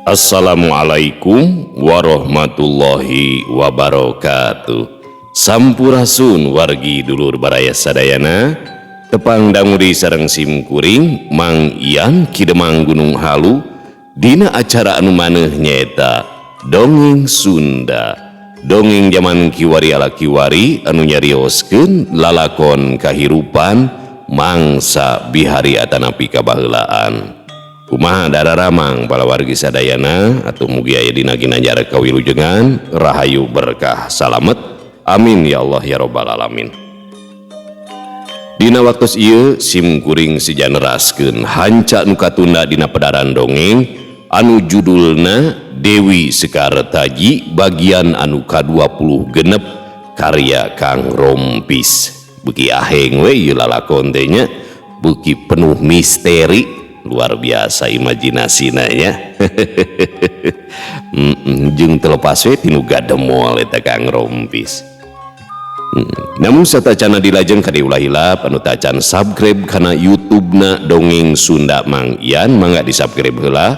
Assalamualaikum warahmatullahi wabarakatuh. Sampurasun wargi dulur baraya sadayana, tepang damuri sareng sim kuring Mang Ian Kidemang Gunung Halu dina acara anu maneh nyaeta Dongeng Sunda. Dongeng zaman kiwari ala kiwari anu nyarioskeun lalakon kahirupan mangsa bihari atanapi kabaheulaan. Kumaha dararamang bala wargi sadayana atuh mugi aya dina ginanjar kawilujengan rahayu berkah salamet amin ya Allah ya robbal alamin. Dina waktos ieu sim kuring sijaneraskeun hanca nu katunda dina pedaran dongeng anu judulna Dewi Sekar Taji bagian anu ka-20 genep karya Kang Rompis. Beuki aheng we ieu lalakon teh nya, beuki penuh misteri luar biasa imajinasina ya. Jeung telepas we tinu gademol eta Kang Rompis. Namun satacana dilajeng ka diulah-ulah anu tacan subscribe kana YouTube-na Dongeng Sunda Mang Ian mangga di-subscribe heula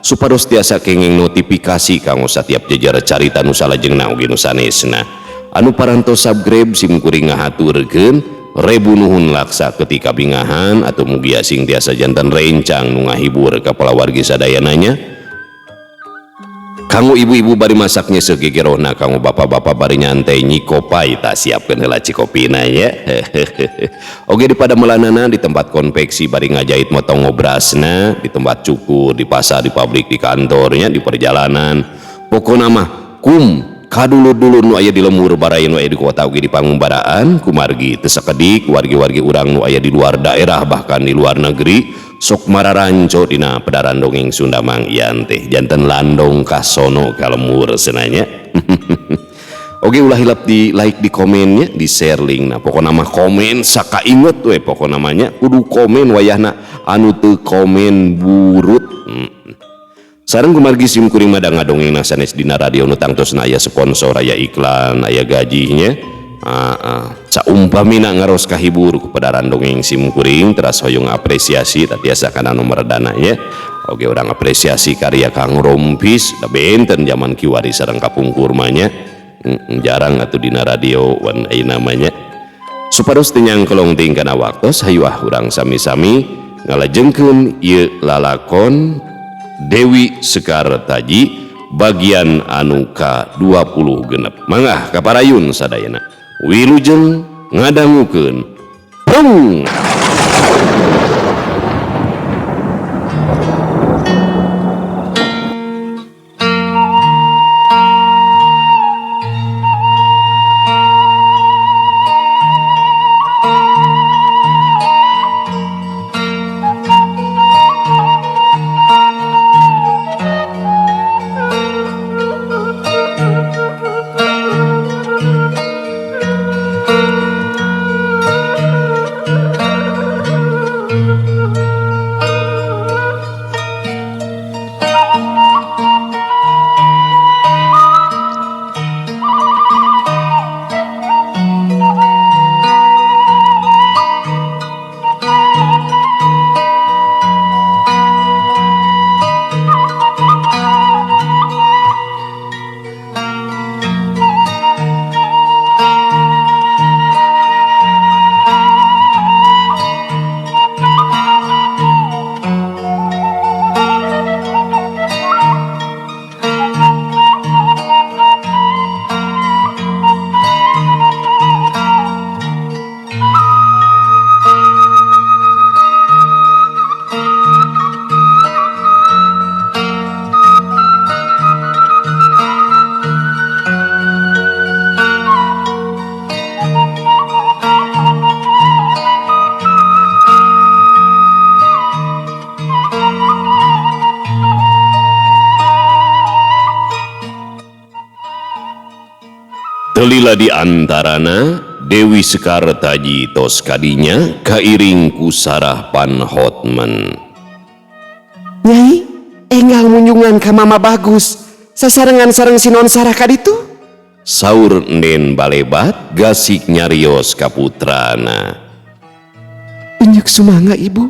supados tiasa kenging notifikasi kanggo satiap jejer carita nu salajengna oge nu sanesna. Anu parantos subscribe sim kuring ngahaturkeun rebu nuhun laksa ketika bingahan atau mugi asing tiasa jantan rencang nu ngahibur kapala wargi sadayananya. Kanggo ibu-ibu bari masaknya segegerona, kanggo bapak-bapak bari nyantai nyikopai tak siapkeun heula cikopina ya. Oge di pada melanana di tempat konveksi bari ngajait motong ngobrasna, di tempat cukur, di pasar, di pabrik, di kantornya, di perjalanan. Pokona mah kum kadulur-dulur nu aya di lemur baraye nu aya di kota oge di pangumbaraan kumargi teu sakedik wargi-wargi urang nu aya di luar daerah bahkan di luar negeri sok mararanco dina pedaran dongeng Sunda Mang Ian teh janten landong kasono ka lemur senanya. Oge ulah hilap di like di komennya di share link nah pokona mah komen sakainget we pokona namanya kudu komen wayahna anu teu komen burut. Sareng kumargi sim kuring madang ngadongeng sanes dina radio nu tangtosna aya sponsor aya iklan aya gajinya. Saumpamina ngaros kahibur ku pedaran dongeng sim kuring teras hoyong apresiasi tatiasa kana nomor dana ya. Oge urang apresiasi karya Kang Rompis da benten zaman kiwari sareng kapungkur manya. Jarang atuh dina radio wan aya namanya. Supados teu nyangkelong ting kana waktos hayu urang sami-sami ngalajengkeun ieu lalakon Dewi Sekar Taji bagian anu ka-20 genep. Mangga kaparayun sadayana wilujeng ngadangukeun Pung. Telila di antarana Dewi Sekar Taji tos kadinya kairing ku Sarah Pan Hotman. Nyai, enggal munjungan ka Mama Bagus sasarengan sareng sinon Sarah kaditu. Saur Nden Balebat gasik nyarios kaputrana. Unjuk sumangga ibu,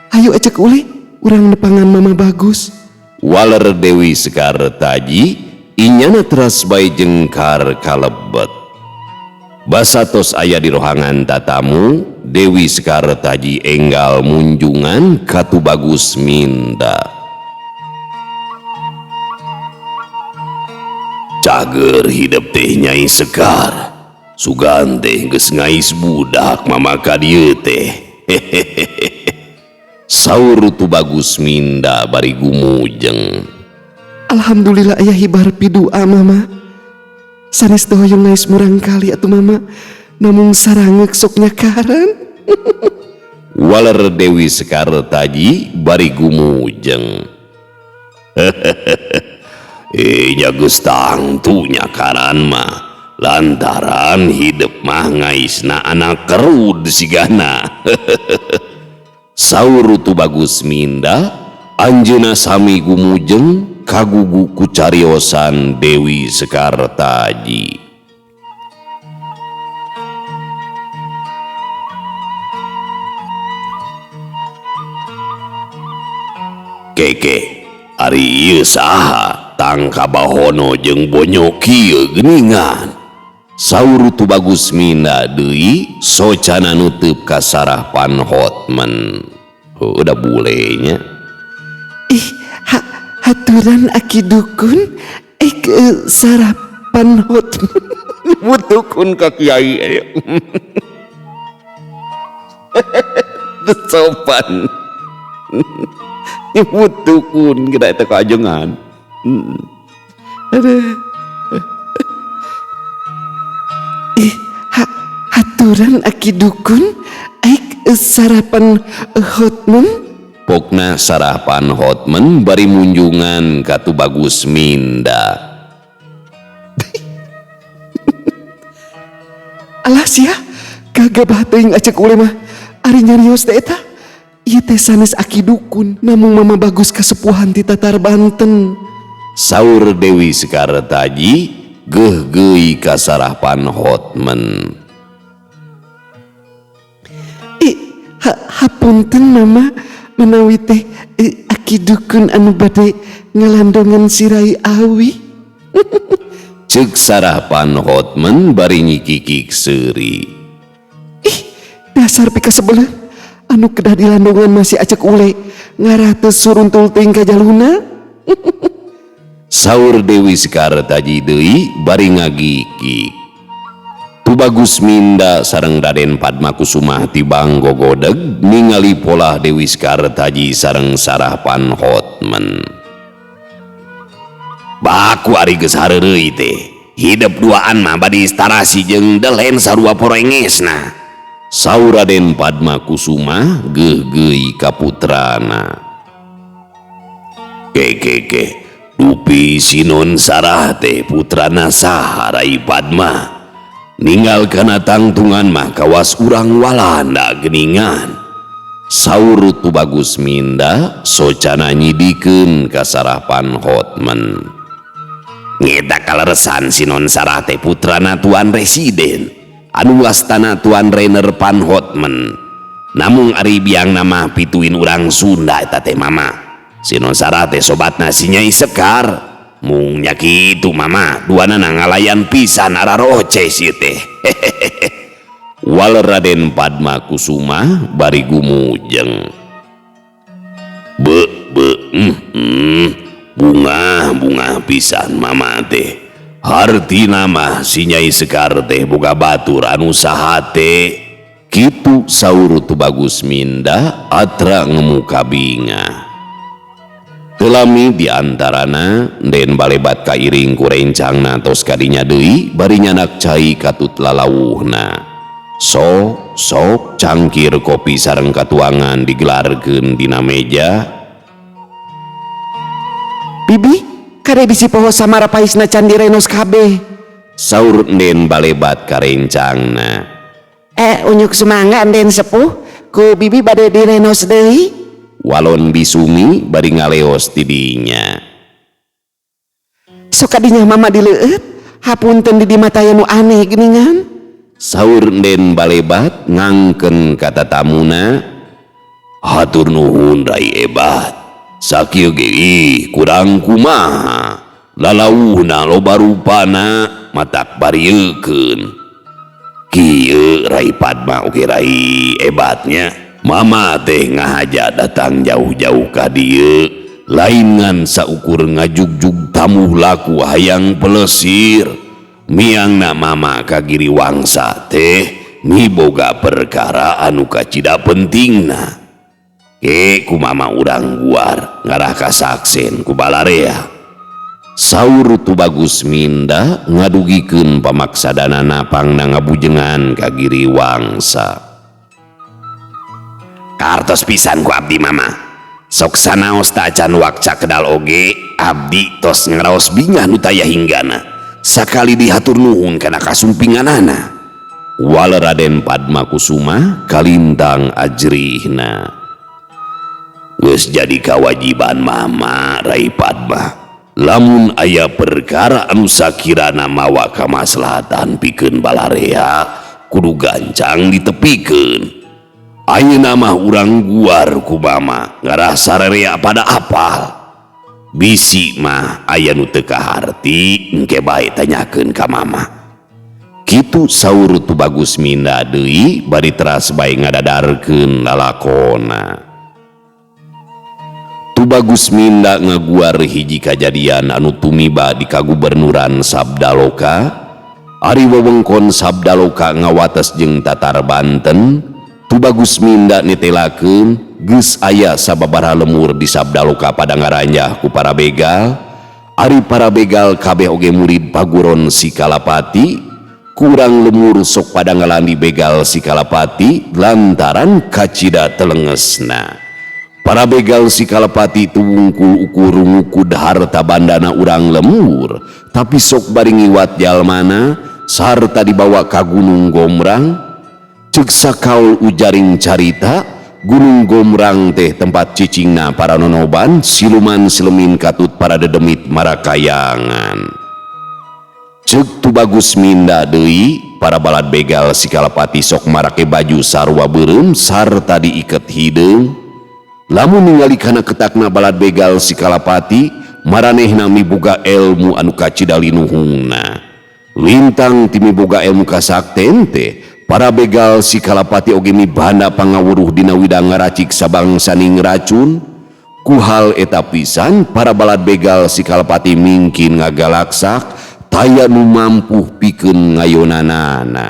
ayo ajak uli urang nepangan Mama Bagus. waler Dewi Sekar Taji inyana teras bae jengkar kalebet. Basatos aya di rohangan tatamu, Dewi Sekar Taji enggal munjungan katu Bagus Minda. Cager hidup teh Nyai Sekar, sugan teh geus ngais budak mama ka dieu teh. Saur tu Bagus Minda bari gumujeng. Alhamdulillah aya hibar pidua mama. Sanes doyong ngais murang kali atuh mama, namung sarangek sok nyakaran. Waler Dewi Sekar Taji bari gumujeng. Nya geus tangtu nyakaran mah, lantaran hidup mah ngaisna anak kerud sigana. Saur tu Bagus Minda, anjeuna sami gumujeng kagugu ku cariosan Dewi Sekar Taji. Keke, ari ieu saha tang kabahono jeung bonyo kieu geuningan. Saur tu Bagus Minda deui socana nutup ka sarapan Hotman. Udah bulenya. Haturan aki dukun sarapan Hotman. Dukun ka kiai aya. Sopan. Nyebut dukun kita eta kajengan. Haturan aki dukun sarapan Hotman. Pokna sarapan Hotman bari munjungan katu Bagus Minda. Alas ya, kagabah teuing acek ule mah. Ari nyarios teh eta. Ieu teh sanes aki dukun, namung mama Bagus kasepuhan ti Tatar Banten. Saur Dewi Sekar Taji geuh-geui ka sarapan Hotman. Hapunten mama, menawi teh aki dukun anu bade ngelandongan sirai awi. Ceuk sarapan Hotman bari nyikikik seuri. Dasar pika sebelen anu kedah di landongan masih acek ule ngarateus suruntul teuing ka jaluna. Saur Dewi Sekar Taji deui bari ngagikik. Tu Bagus Minda sareng Raden Padma Kusuma tibang gogodeg ningali pola Dewi Sekar Taji sareng sarapan Hotman. Baku ari geus hareureui teh, hidup duaan mah badi istarasi jeung delen sarua porengesna. Saur Raden Padma Kusuma geuh-geui ka putrana. Ke, dupi Sinon Sarah teh putrana saha Rai Padma. Ninggal kana tangtungan mah kawas urang Walanda geuningan. Saur tu Bagus Minda socana nyidikeun ka sarapan Hotman. Ngeta kaleresan Sinon Sarah teh putrana Tuan Residen anu wastana Tuan Rainer Pan Hotman. Namung ari biang nama pituin urang Sunda eta teh mama. Sinon Sarah teh sobatna si Nyai Sekar. Mung nya kitu mama, duanana ngalayan pisan araroce si teh. Wal Raden Padma Kusuma bari gumujeng. Bunga pisan mama teh. Hartina mah si Nyai Sekar teh boga batur anu saha teh. Kitu saur tu Bagus Minda atra ngemuka binga. Telami diantarana den balebat kairing ku rencangna tos kadinya deui bari nyanak cai katut lalawuhna. Sok cangkir kopi sareng katuangan digelarkeun dina meja. Bibi, kade bisi poho samara paisna candi renos kabeh. Saur den balebat ka rencangna. Unyuk sumangga den sepuh, ku bibi bade direnos deui. Walon Bisumi bari ngaleos tidinya. Sok kadinya mama dileueut, hapunten di mata nu aneh geuningan. Saur den balebat ngangkeun kata tamuna. Hatur nuhun Rai Ebat. sakieu ge kurang kumaha lalauhna loba rupana matak bariekeun kieu Rai Padma oge Rai hebatnya mama teh ngahaja datang jauh-jauh ka dieu lain ngan saukur ngajugjug tamu laku hayang pelesir miangna mama ka Giriwangsa teh miboga perkara anu kacida pentingna ku mama urang guar ngarah kasaksen ku balarea saur Tubagus Minda ngadugikeun pamaksadanana pangna ngabujengan ka Giriwangsa kartos pisan ku abdi mama sok sanaos tacan wakca kedal oge abdi tos ngaraos bingah nu taya hinggana sakali dihatur nuhun kana kasumpinganana wal Raden Padma Kusuma kalintang ajrihna geus jadi kewajiban mama Rai Padma lamun aya perkara anu sakirana mawa kamaslahatan pikeun balarea kudu gancang ditepikeun ayeuna mah urang guar ku mama ngarah sararea pada apal bisi mah aya nu teu kaharti engke bae tanyakeun ka mama kitu saur Tubagus Minda deui bari teras bae ngadadarkeun lalakona Tubagus Minda ngaguar hiji kajadian anu tumiba di kagubernuran Sabdaloka ari wewengkon Sabdaloka ngawates jeung Tatar Banten Tubagus Minda netelakeun geus aya sababaraha lemur di Sabdaloka pada ngaranjah ku para begal ari para begal kabeh oge murid paguron si Kalapati kurang lemur sok pada ngalandi begal si Kalapati lantaran kacida telengesna para begal si Kalapati tu wungkul ukur ngukud harta bandana urang lemur tapi sok bari ngiwat jalmana sarta dibawa ka Gunung Gomrang ceuk sakaul ujaring carita Gunung Gomrang teh tempat cicingna para nonoban siluman silemin katut para dedemit marakayangan ceuk Tubagus Minda deui para balad begal si Kalapati sok marake baju sarua beureum sarta diiket hideung lamun ningali kana ketakna balad begal si Kalapati maranehna miboga ilmu anu kacida linuhungna lintang ti miboga ilmu kasakten teh para begal si Kalapati oge mibanda pangawuruh dina widang ngaracik sabangsaning racun ku hal eta pisan para balad begal si Kalapati mingkin ngagalaksak taya nu mampu pikeun ngayonanana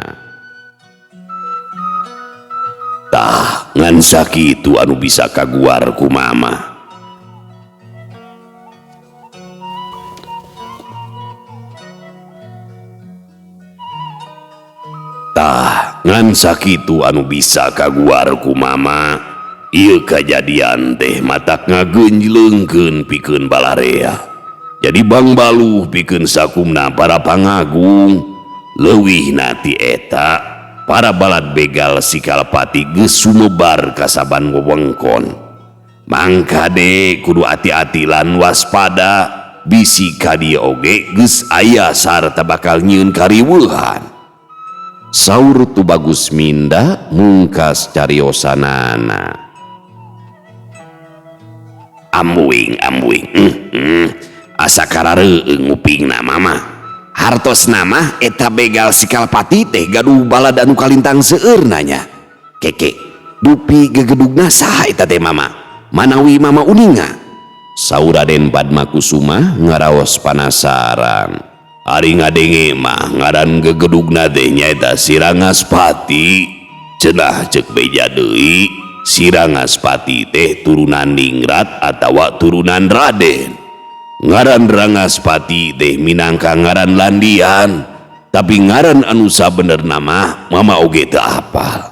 tah ngan sakitu anu bisa kaguar ku mama tah ngan sakitu anu bisa kaguar ku mama ieu kajadian teh matak ngageunjleungkeun pikeun balarea jadi bang baluh pikeun sakumna para pangagung leuwih nati eta para balad begal si Kalapati geus sumebar ka saban wewengkon mangka de kudu ati-ati lan waspada bisi ka dieu oge geus aya sarta bakal nyieun kariweuhan saur Tubagus Minda mungkas cariosanana ambuing asa karareueung ngupingna mama hartos nama eta begal si Kalapati teh gaduh balad anu kalintang seueur nanya keke dupi gegedugna saha eta teh mama manawi mama uninga saur Raden Padma Kusuma ngaraos panasaran ari ngadenge mah ngaran gegedugna teh nyaeta si Rangaspati cenah ceuk beja deui si Rangaspati teh turunan Ningrat atawa turunan Raden ngaran Rangaspati teh minangka ngaran landian tapi ngaran anu sabenerna mah mama oge teu apal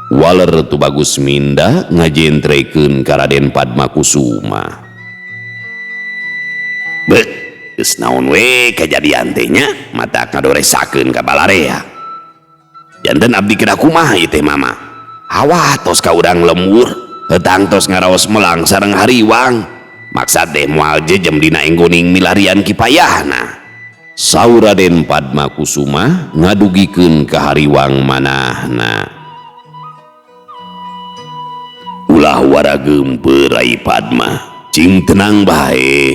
waler Tubagus Minda ngajentrekeun ka Raden Padma Kusuma be geus naon we kajadian teh nya matak ngadoresakeun ka balarea janten abdi kena kumaha ieu teh mama hawa tos ka urang lembur heutang tos ngaraos melang sareng hariwang maksad deh moal jejem dina enggoning milarian kipayahna saur Raden Padma Kusuma ngadugikeun ka hariwang manahna ulah wara geumpeur Rai Padma cing tenang bae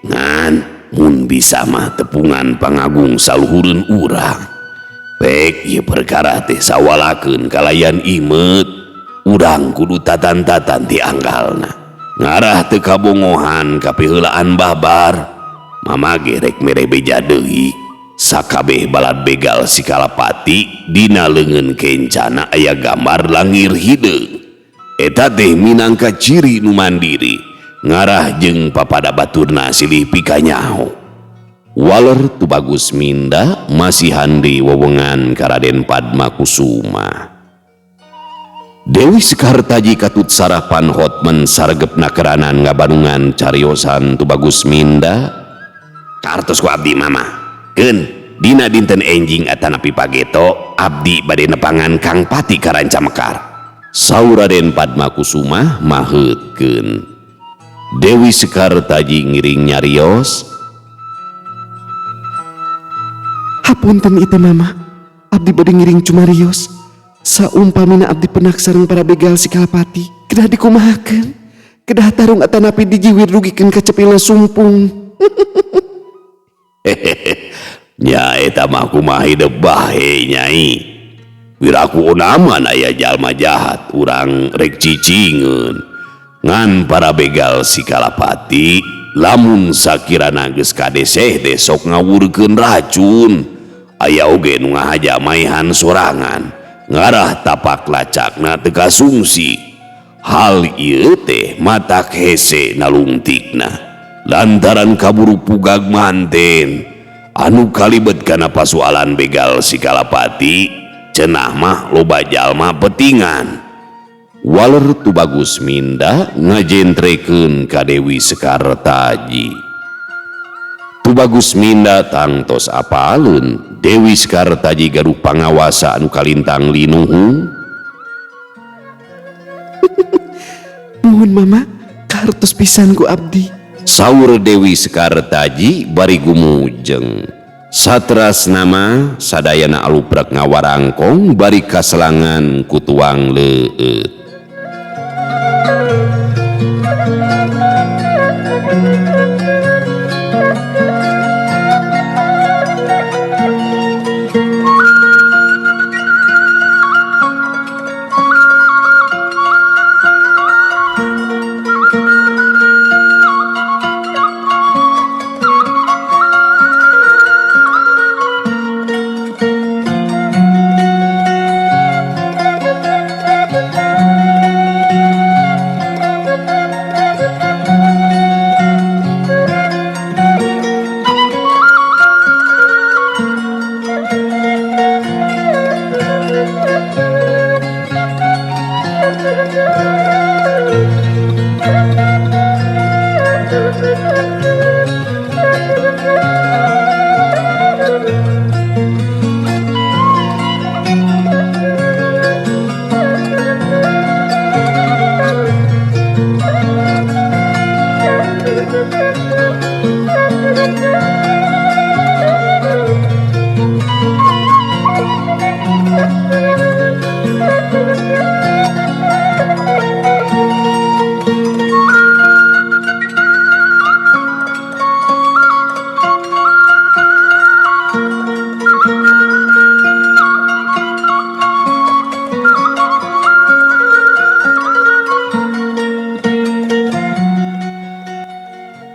ngan mun bisa mah tepungan pangagung saluhureun urang pek ieu perkara teh sawalakeun kalayan imet urang kudu tatan-tatan ti anggalna ngarah teu kabongohan kapiheulaan babar mamage rek mere beja deui sakabeh balad begal si Kalapati dina leungeun kencana aya gambar langir hideung eta teh minangka ciri nu mandiri ngarah jeung papada baturna silih pikanyaho waler Tubagus Minda masih handi wewengan ka Raden Padma Kusuma. Dewi Sekar Taji katut sarapan hotmen saregepna keranan ngabanungan cariosan Tubagus Minda kartos ku abdi mama keun dina dinten enjing atanapi pageto abdi bade nepangan Kang Pati ka Ranca Mekar saur Raden Padma Kusuma maheutkeun. Dewi Sekar Taji ngiring nyarios Hapunten ite mama, abdi bade ngiring cumarios. Saumpamina abdi penak sareng para begal si Kalapati, kedah dikumahakeun, kedah tarung atanapi dijiwir rugikeun kacepilna sumpung. nya eta mah kumaha hideuk bae nyai wiraku onaman aya jalma jahat urang rek cicingeun ngan para begal si Kalapati lamun sakirana geus kadeseh teh sok ngawurkeun racun aya oge nu ngahaja maehan sorangan ngarah tapak lacakna teu kasungsi hal ieu teh matak hese nalungtikna lantaran kaburu pugag manten anu kalibet kana pasualan begal si Kalapati cenah mah loba jalma petingan waler Tubagus Minda ngajentrekeun ka Dewi Sekar Taji. Tubagus Minda tangtos apaleun Dewi Sekar Taji garuh pangawasa anu kalintang linuhung. Nuhun mama, kahartos pisan ku abdi. Saur Dewi Sekar Taji bari gumujeng. Saterasna mah sadayana aluprak ngawarangkong bari kaselangan ku tuang leueut.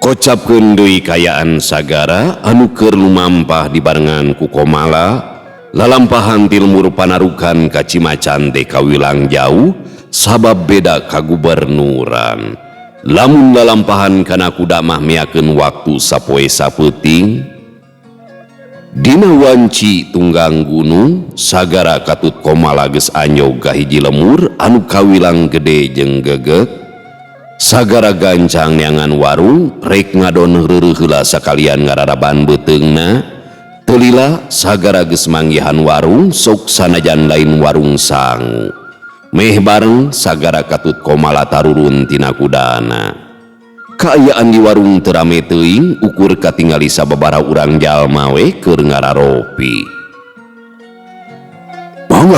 Kocapkeun deui kayaan sagara anu keur lumampah dibarengan ku Komala lalampahan tilmur panarukan ka Cimacan teh kawilang jauh sabab beda kagubernuran lamun lalampahan kana kuda mah meakeun waktu sapoe sapeuting dina wanci tunggang gunung sagara katut Komala geus anyog ka hiji lemur anu kawilang gede jeung gegek sagara gancang neangan warung rek ngadon heureuh heula sakalian ngararaban beuteungna teu lila sagara geus manggihan warung sok sanajan lain warung sangu meh bareng sagara katut Komala tarurun tina kudana kaayaan di warung teu rame teuing ukur katingali sababaraha urang jalma we keur ngararopi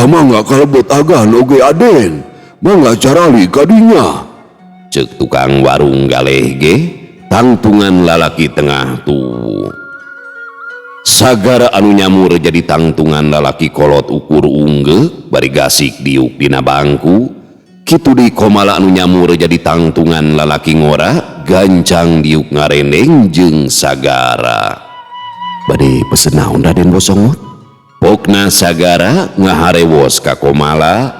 mangga kalebet agan oge aden mangga carali kadinya Cek tukang warung galeh ge tangtungan lalaki tengah tuh. Sagara anu nyamur jadi tangtungan lalaki kolot ukur unggeh bari gasik diuk dina bangku. Kitu di komala anu nyamur jadi tangtungan lalaki ngora gancang diuk ngareneng jeung sagara. Bade pesen naon Raden Bosongot? Pokna sagara ngaharewos ka komala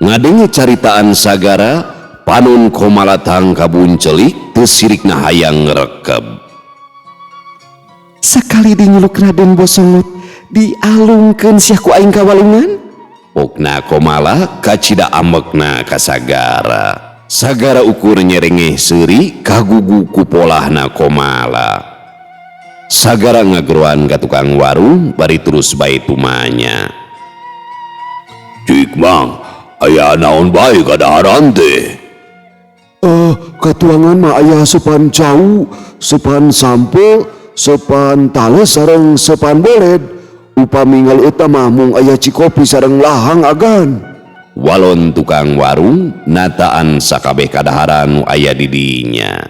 ngadenge caritaan sagara panon komala tangka buncelik teu sirikna hayang ngrekeb. Sakali dinyeluk Raden Bosongot dialungkeun sia ku aing kawalungan. Pokna komala kacida amekna ka sagara. Sagara ukur nyerengeh seuri kagugu ku polahna komala. Sagara ngageroan ka tukang warung bari terus bae tumanya. Cik Mang, aya naon bae kadaharan teh? Katuangan mah aya sepan cau, sepan sampel, sepan tales sareng sepan boled. Upami ngal eta mah mung aya cikopi sareng lahang agan. Walon tukang warung nataan sakabeh kadaharan nu aya di dinya.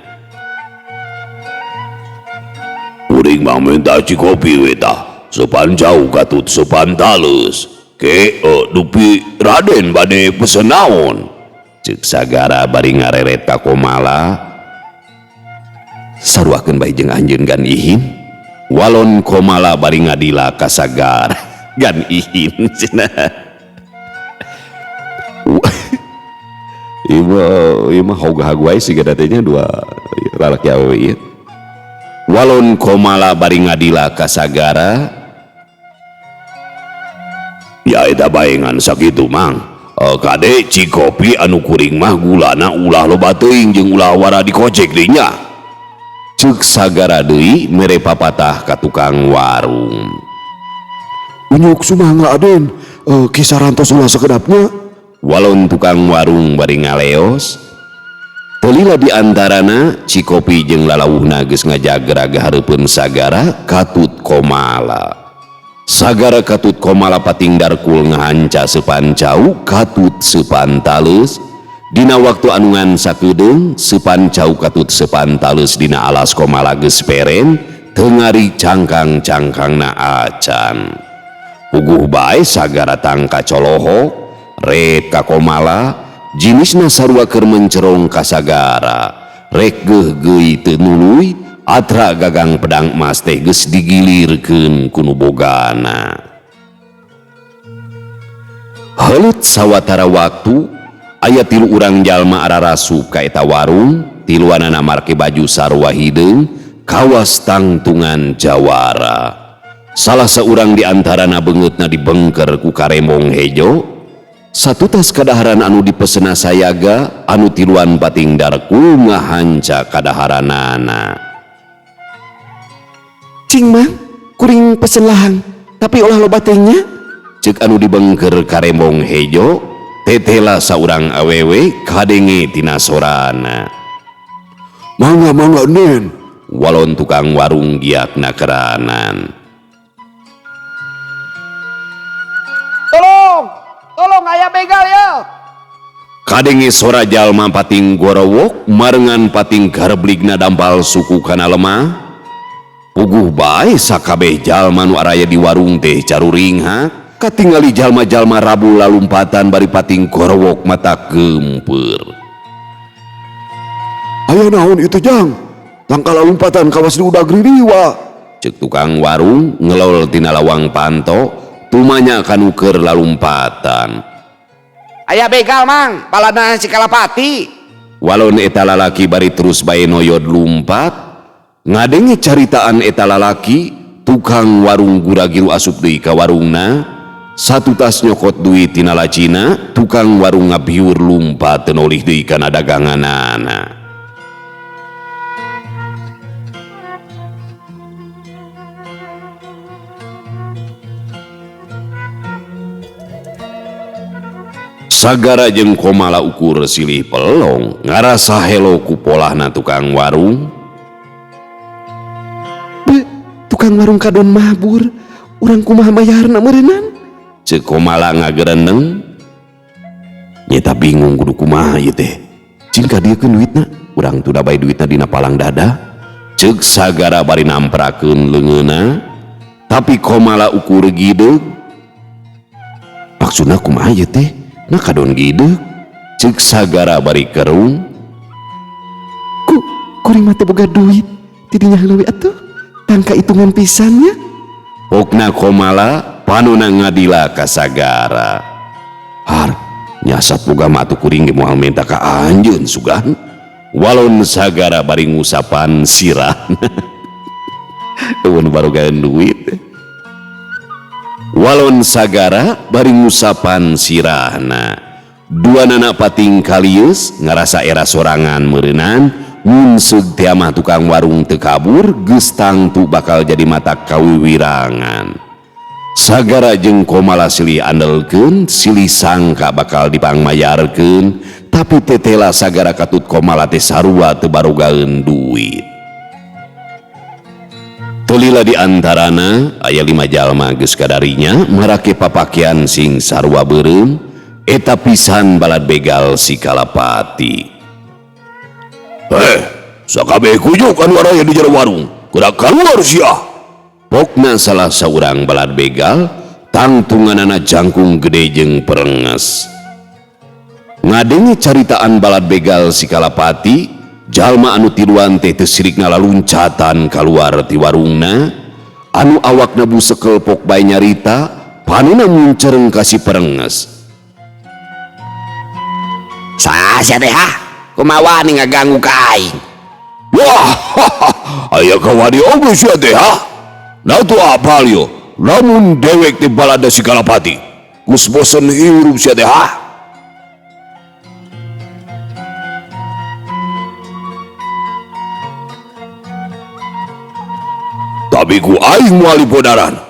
Uring mah minta cikopi we tah, sepan cau katut sepan tales. Ke dupi Raden bade pesen naon? Ceuk sagara bari ngareret ka komala. Saruakeun bae jeung anjeun gan ihin. Walon komala bari ngadila ka sagara gan ihin cenah. Ima hoga-hagwai siga datenya dua lalaki awewe ieu. Walon komala bari ngadila ka sagara. Ya eta baengan sakitu Mang. Kade cikopi anu kuring mah gulana ulah loba teuing jeung ulah wara dikocek dinya. Ceuk sagara deui mere papatah ka tukang warung. Unyuk sumangga Aden, kisaran tos ulah sakedapnya. Walon tukang warung bari ngaleos. Telila di antarana cikopi jeung lalawuhna geus ngajager hareupeun sagara katut komala. Sagara katut komala pating darkul ngahanca sepan cau katut sepan tales. Dina waktu anungan sakedeung sepan cau katut sepan tales dina alas komala geus peren teungari cangkang-cangkangna acan. Puguh bae sagara tangka coloho rek ka komala jinisna sarua keur mencerong ka sagara rek geug-geui teu nuluy atra gagang pedang emas teh geus digilirkeun ku nu bogana. Heuleut sawatara waktu aya 3 urang jalma ararasup ka eta warung. Tiluanana marke baju sarua hideung kawas tangtungan jawara. Salah seorang di antarana beungeutna dibengker ku karembong hejo. Satu tas kadaharan anu dipesena sayaga anu tiluan pating darkul ngahanca kadaharanana. Cing Mang, kuring pesen lahang, tapi olah loba teuingnya. Ceuk anu dibengker karembong hejo, tetela saurang awewe kadenge tina sorana. Mangga Nen. Walon tukang warung giakna keranan. Tolong aya begal ya. Kadenge sora jalma pating gorowok marengan pating garbligna dampal suku kana lemah. Puguh bae sakabeh jalma nu araya di warung teh caruring katingali jalma-jalma rabu lalumpatan bari pating gorowok mata gempeur. Aya naon itu Jang? Tangka lalumpatan kawas di udag ririwa. Ceuk tukang warung ngelol tina lawang panto tumanya kanu keur lalumpatan. Aya begal Mang, balana si Kalapati. Walon eta lalaki bari terus bae noyod lumpat. Ngadenge caritaan eta lalaki, tukang warung guragiru asup deui ka warungna. Satu tas nyokot duit tina lacina, tukang warung ngabiur lumpat teu nolih deui kana daganganana. Sagara jeung komala ukur silih pelong ngarasa helo ku polahna tukang warung. Tukang warung kadon mabur, urang kumaha mayarna meureunnan? Ceuk komala ngagereneng. Nyeta bingung kudu kumaha ieu teh. Cingka dia ke duitna urang tuh bayi duitna dina palang dada. Cek sagara bari namprakeun leungeuna tapi komala ukur gideg. Maksudna kumaha ieu teh? Na kadon gideg. Cek sagara bari kerung. Kuring mah teu boga duit tidinya heula we atuh tangka hitungan pisannya. Pokna komala panona ngadila ka sagara. Har nyasat boga mah atuh kuring ge moal menta ka anjeun sugan. Walon sagara bari ngusapan sirah. Eueun barogaeun duit. Walon sagara bari ngusapan sirahna. Duanana pating kalius ngarasa era sorangan meureunnan mun seug teh mah tukang warung teu kabur geus tangtu bakal jadi mata kawiwirangan. Sagara jeung komala silih andelkeun silih sangka bakal dipangmayarkeun tapi tetela sagara katut komala teh sarua teu barogaeun duit. Tulila di antarana aya 5 jalma geus kadarinya marake papakean sing sarua beureum eta pisan balad begal si Kalapati. Sakabeh kujuk anu araya di jero warung kudak kaluar sia. Pokna salah saurang balad begal tangtunganana jangkung gede jeung perenges. Ngadengi caritaan balad begal si Kalapati, jalma anu tiluan teh teu sirik ngalaluncatan kaluar ti warungna, anu awakna busekel pok bae nyarita, panina muncereng ka si perenges. Saha teh ha? Kumaha nih ngaganggu ka aing? Wah, aya kawani oge sia teh ha. Nah tu apal yo, lamun dewek teh balada si Kalapati, geus bosen hirup sia teh ha. Tapi ku aing moal podaran.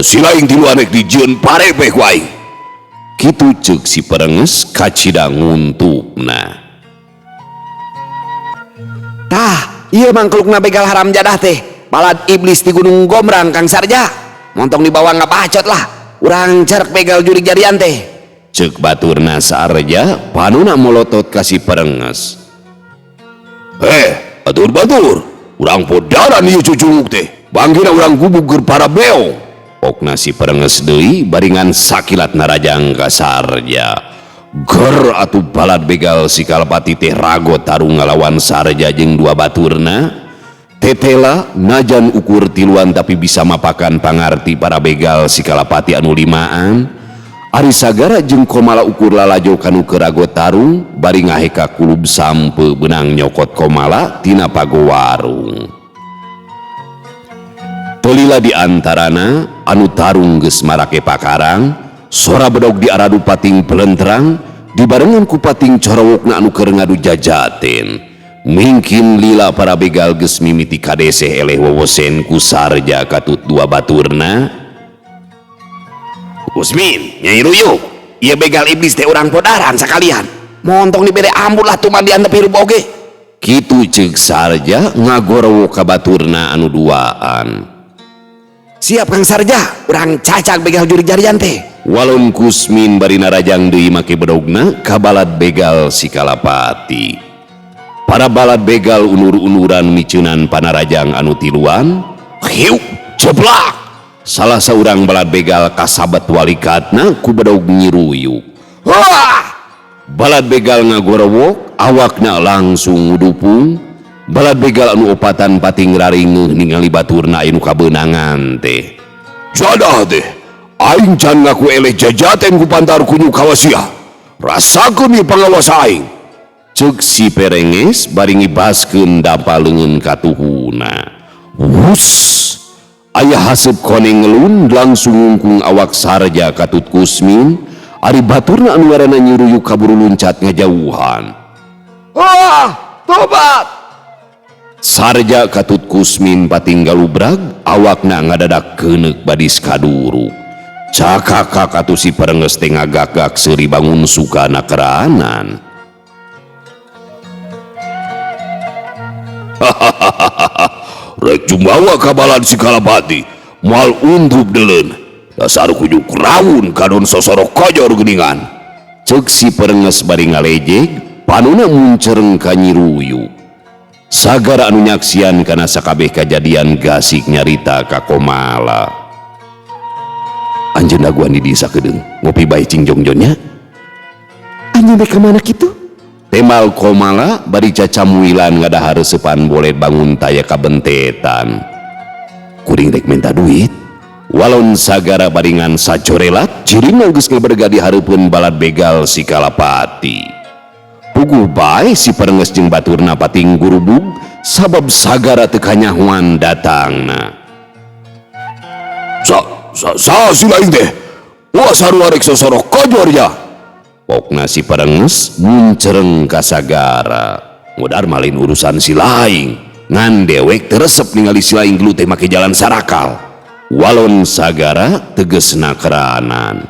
Silaing tilu anek dijieun parepeh ku aing. Kitu ceuk si perenges kacida nguntupna. Tah, ieu mangklukna begal haram jadah teh. Balad iblis di Gunung Gombrang Kang Sarja. Montong dibawa ngapacot lah. Urang cerek begal juri jarian teh. Ceuk baturna Sarja panuna molotot ka si perenges. Batur. Urang podaran ieu cucuk teh. Bangkina urang gubug keur para beong. Pokna si perenges deui baringan sakilat narajang ka Sarja. Ger atuh balad begal si Kalapati teh rago tarung ngalawan Sarja jeung 2 baturna. Tetela najan ukur tiluan tapi bisa mapakan pangarti para begal si Kalapati anu 5an. Ari sagara jeung komala ukur lalajo kanu keur rago tarung bari ngaheka kulub sampe beunang nyokot komala tina pago warung. Tulila di antarana anu tarung geus marake pakarang, sora bedog di aradu pating pelentrang dibarengan ku pating corowokna anu keur ngadu jajaten. Mungkin lila para begal geus mimiti kadeseh eleh wowosen ku Sarja katut 2 baturna. Usmin, Nyai Ruyuk, ieu begal iblis teh urang podaran sakalian. Montong dibere ambut lah tumandian tepi rupa oge. Kitu ceuk Sarja ngagorowo ka baturna anu 2an. Siap Kang Sarja, urang cacak begal juri jarian teh. Walon Kusmin bari narajang deui make bedogna ka balad begal si Kalapati. Para balad begal unur-unuran miceunan panarajang anu tiluan. Hiu, ceplak. Salah saurang balad begal kasabat walikatna ku bedog Nyi Ruyuk. Wah! Balad begal ngagorowok awakna langsung ngudupung. Balad begal anu opatan pating raringeun ningali baturna anu kabeunangan teh. Jadah teh, aing can ngaku eleh jajaten ku pantar kunyu kawasia. Rasakeun ieu pangawas aing. Ceuk si perenges bari ngibaskeun dampa leungeun ka tuhuna. Wus! Aya haseup koneng ngelun langsung ngungkung awak Sarja katut Kusmin. Ari baturna anu ngaranna Nyi Ruyuk kaburu luncat ngajauhan. Wah! Tobat! Sarja katut Kusmin pating galubrag awakna ngadadak keuneuk badis kaduruk. Cakaka katu si perenges teh ngagagak seuri bangun sukana keraanan. Rek jumawa ka balad si Kalapati moal untup deleun. Dasar kujuk rawun kadon sosorok kojor geuningan. Ceuk si perenges bari ngalejeg panuna muncereng ka Nyiruyu. Sagara anu nyaksian kana sakabeh kajadian gasik nyarita ka Komala. Anjeun daguan di desa kedeung ngopi bae cing jongjonnya. Anjeun teh kemana kitu? Tembal Komala bari cacamuilan ngadahareusepan boleh bangun taya kabentetan. Kuring rek minta duit. Walon sagara baringan sacorelat cirina geus ngaberga di hareupeun balad begal si Kalapati. Puguh bae si perenges jeung baturna pating gurubug sabab sagara teu kanyahoan datangna. Sa si lain teh. Wah sarua rek sosorok kojor ya. Pokna si perenges muncereng ka sagara. Modar malin urusan si laing. Ngan dewek teresep ningali si laing gelut teh make jalan sarakal. Walon sagara tegesna keranan.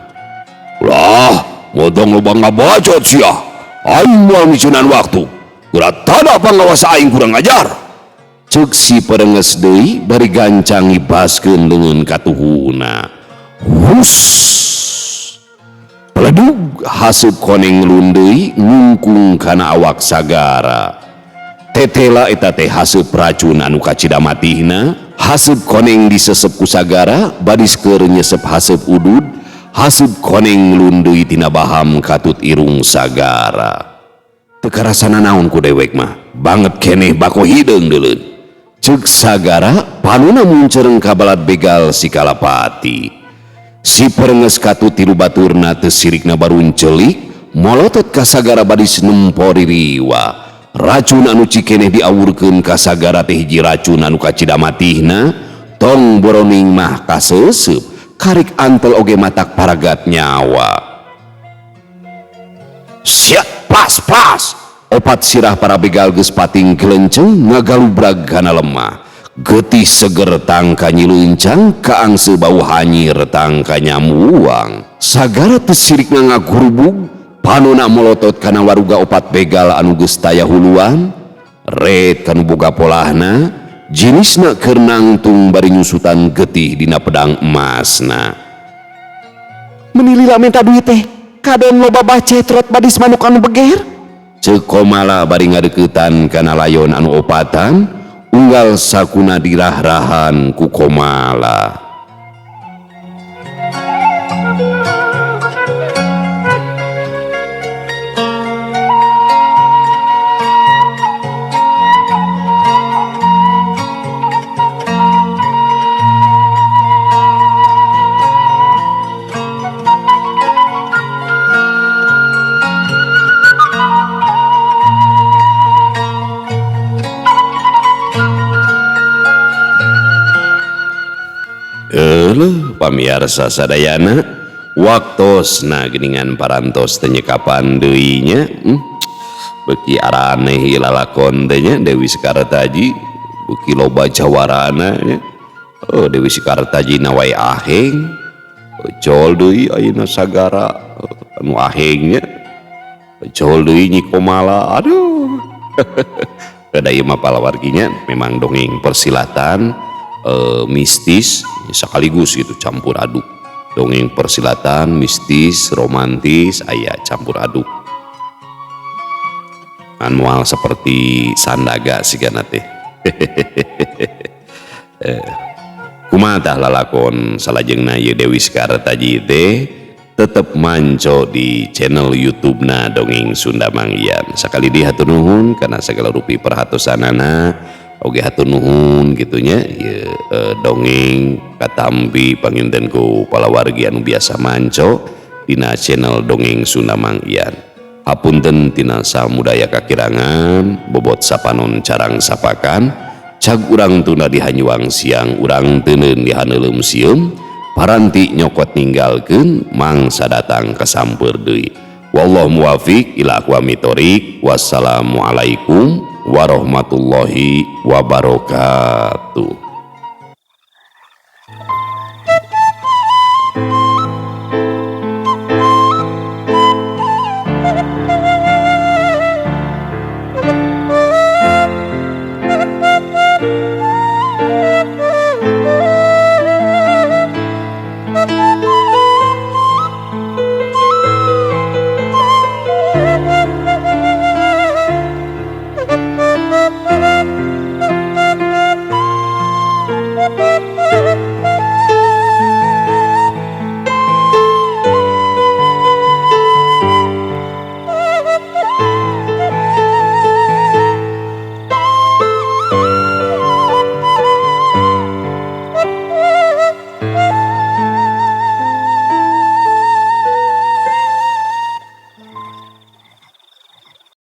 Lah, modong lobang ngabacot sia. Aing moal misunan waktu. Kurat tada pangawas aing kurang ajar. Ceuk si perenges deui bari gancang ngibaskeun leungeun katuhuna. Hus. Peledug haseup koneng lun deui ngungkung kana awak sagara. Tetela eta teh haseup racun anu kacida matihna, haseup koneng disesep ku sagara, badis keur nyesep haseup udud, haseup koneng lun deui tina baham katut irung sagara. Teu karasana naon ku dewek mah, banget keneh bako hideung deuleun. Ceuk sagara panuna muncereng ka balad begal si Kalapati. Si perenges katut tilu baturna teu sirikna baruncelik, molotot ka sagara badis nempori riwa. Racun anu cikeneh diawurkeun ka sagara teh hiji racun anu kacida matihna, tong boroning mah kaseuseup, karik antel oge matak paragat nyawa. Siap pas. Opat sirah para begal geus pating gelenceng ngagalubrag kana lemah. Getih seger tangka nyileuncang kaangse bau hanyir tangka nyamuang. Sagara teu sirikna ngagurubug, panona molotot kana waruga opat begal anu geus taya huluan. Ret kanu boga polahna, jinisna keur nangtung bari nyusutan getih dina pedang emasna. Menilila minta duit teh. Kaden loba bacetrot badis manuk anu beger. Ceuk Komala bari ngadeuketan kana layon anu opatan, unggal sakuna dirah-rahan ku Komala. Pamiarsa sadayana waktosna geuningan parantos teu nyekapan deui nya. Beuki araneh lalakon teh nya Dewi Sekartaji beuki loba jawarana nya. Oh Dewi Sekartaji na wae aheng. Col deui ayeuna sagara anu aheng nya. Col deui Nyi Komala. Aduh. Kada ieu mah palawarginya memang dongeng persilatan mistis sekaligus gitu campur aduk. Dongeng persilatan mistis romantis aya campur aduk manual seperti sandaga sigana teh. Kumaha tah lalakon salajengna ye Dewi Sekartaji teh tetep manco di channel YouTube-na Dongeng Sunda Mangyan. Sakali di hatur nuhun kana segala rupi perhatosanana. Oge hatur nuhun gitunya ya, dongeng katampi panginten ku palawargi anu biasa manco dina channel Dongeng Sunda Mangyan. Hapunten tina samudaya kakirangan bobot sapanon carang sapakan cag urang tunda dihanyuang siang urang teuneun dihaneulem sieum paranti nyokot ninggalkeun mangsa datang kasampeur deui. Wallahu muwafiq ila aqwamit thoriq. Wassalamualaikum warahmatullahi wabarakatuh.